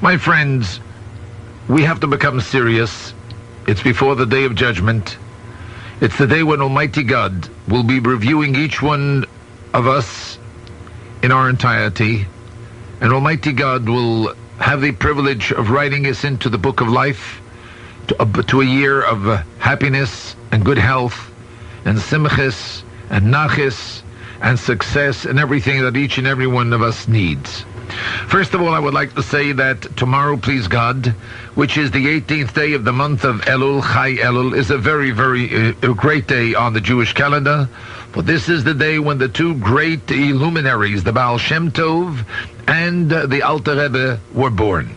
My friends, we have to become serious. It's before the day of judgment. It's the day when Almighty God will be reviewing each one of us in our entirety. And Almighty God will have the privilege of writing us into the book of life to a year of happiness and good health and simchas and nachis and success and everything that each and every one of us needs. First of all, I would like to say that tomorrow, please God, which is the 18th day of the month of Elul, Chai Elul, is a very, very great day on the Jewish calendar. For this is the day when the two great luminaries, the Baal Shem Tov and the Alter Rebbe, were born.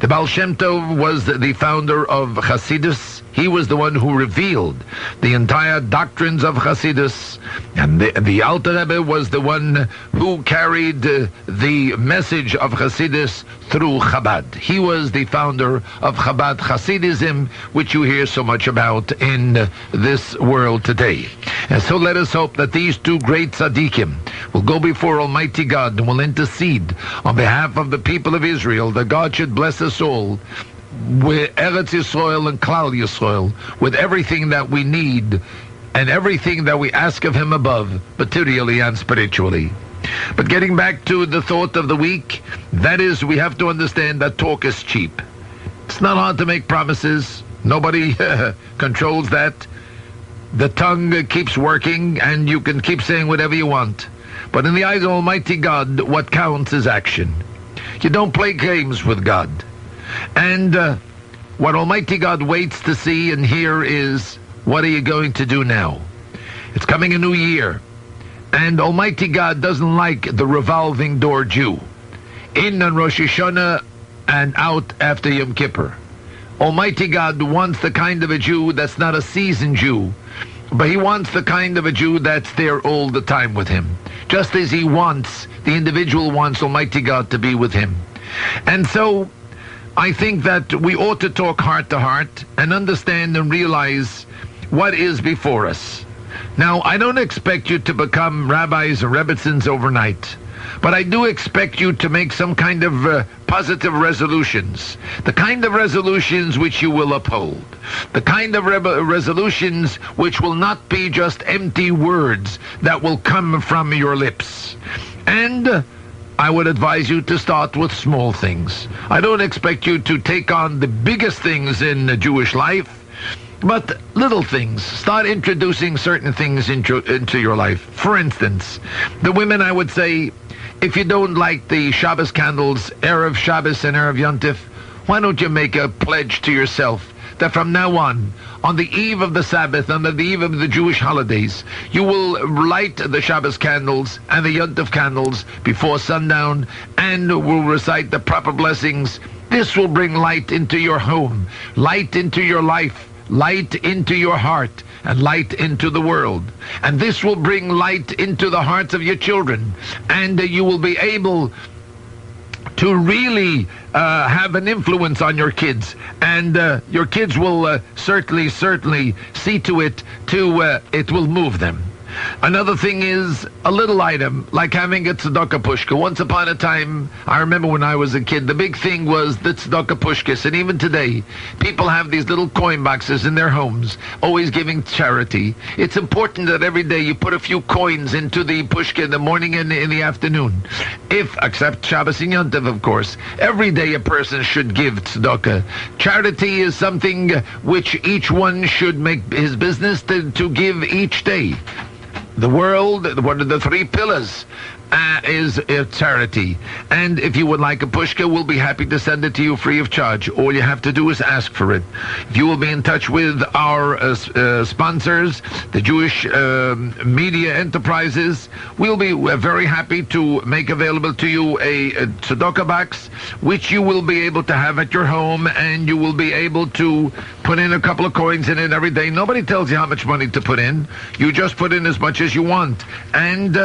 The Baal Shem Tov was the founder of Hasidus. He was the one who revealed the entire doctrines of Hasidus. And the Alter Rebbe was the one who carried the message of Hasidus through Chabad. He was the founder of Chabad Hasidism, which you hear so much about in this world today. And so let us hope that these two great tzaddikim will go before Almighty God and will intercede on behalf of the people of Israel, that God should bless us all with Eretz Yisroel and Klal Yisroel, with everything that we need and everything that we ask of Him above, materially and spiritually. But getting back to the thought of the week, that is, we have to understand that talk is cheap. It's not hard to make promises. Nobody controls that. The tongue keeps working and you can keep saying whatever you want. But in the eyes of Almighty God, what counts is action. You don't play games with God. And what Almighty God waits to see and hear is, what are you going to do now? It's coming a new year. And Almighty God doesn't like the revolving door Jew. In on Rosh Hashanah and out after Yom Kippur. Almighty God wants the kind of a Jew that's not a seasoned Jew, but He wants the kind of a Jew that's there all the time with Him. Just as He wants, the individual wants Almighty God to be with him. And so, I think that we ought to talk heart to heart and understand and realize what is before us. Now, I don't expect you to become rabbis or rebbitzins overnight, but I do expect you to make some kind of positive resolutions. The kind of resolutions which you will uphold. The kind of resolutions which will not be just empty words that will come from your lips. And I would advise you to start with small things. I don't expect you to take on the biggest things in Jewish life, but little things. Start introducing certain things into your life. For instance, the women, I would say, if you don't like the Shabbos candles, Erev Shabbos and Erev Yontif, why don't you make a pledge to yourself that from now on the eve of the Sabbath, on the eve of the Jewish holidays, you will light the Shabbos candles and the Yontif candles before sundown and will recite the proper blessings. This will bring light into your home, light into your life, light into your heart, and light into the world. And this will bring light into the hearts of your children, and you will be able to really have an influence on your kids, and your kids will certainly see to it it will move them. Another thing is a little item, like having a tzedakah pushka. Once upon a time, I remember when I was a kid, the big thing was the tzedakah pushkas. And even today, people have these little coin boxes in their homes, always giving charity. It's important that every day you put a few coins into the pushka in the morning and in the afternoon. Except Shabbos and Yontif, of course. Every day a person should give tzedakah. Charity is something which each one should make his business to give each day. The world, one of the three pillars, is charity. And if you would like a pushka, we'll be happy to send it to you free of charge. All you have to do is ask for it. If you will be in touch with our sponsors, the Jewish media enterprises, we'll be very happy to make available to you a tzedakah box, which you will be able to have at your home, and you will be able to put in a couple of coins in it every day. Nobody tells you how much money to put in. You just put in as much as you want. And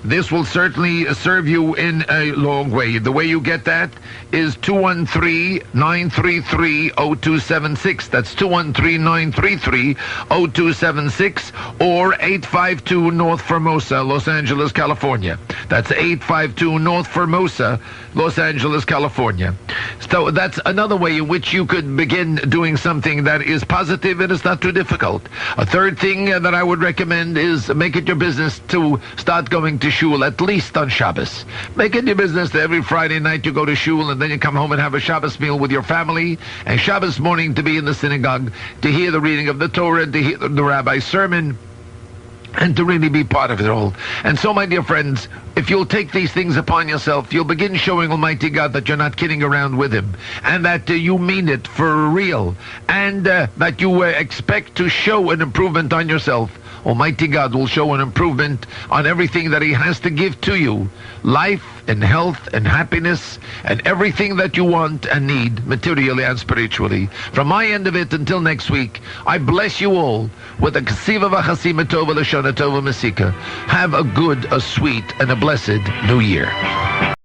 this will certainly serve you in a long way. The way you get that is 213-933-0276. That's 213-933-0276, or 852 North Formosa, Los Angeles, California. That's 852 North Formosa, Los Angeles, California. So that's another way in which you could begin doing something that is positive and is not too difficult. A third thing that I would recommend is make it your business to start going to shul at least on Shabbos. Make it your business that every Friday night you go to shul and then you come home and have a Shabbos meal with your family, and Shabbos morning to be in the synagogue to hear the reading of the Torah, to hear the rabbi's sermon, and to really be part of it all. And so, my dear friends, if you'll take these things upon yourself, you'll begin showing Almighty God that you're not kidding around with Him, and that you mean it for real, and that you expect to show an improvement on yourself. Almighty God will show an improvement on everything that He has to give to you. Life and health and happiness and everything that you want and need materially and spiritually. From my end of it until next week, I bless you all with a kasiva v'chasima tova l'shana tova mesika. Have a good, a sweet, and a blessed New Year.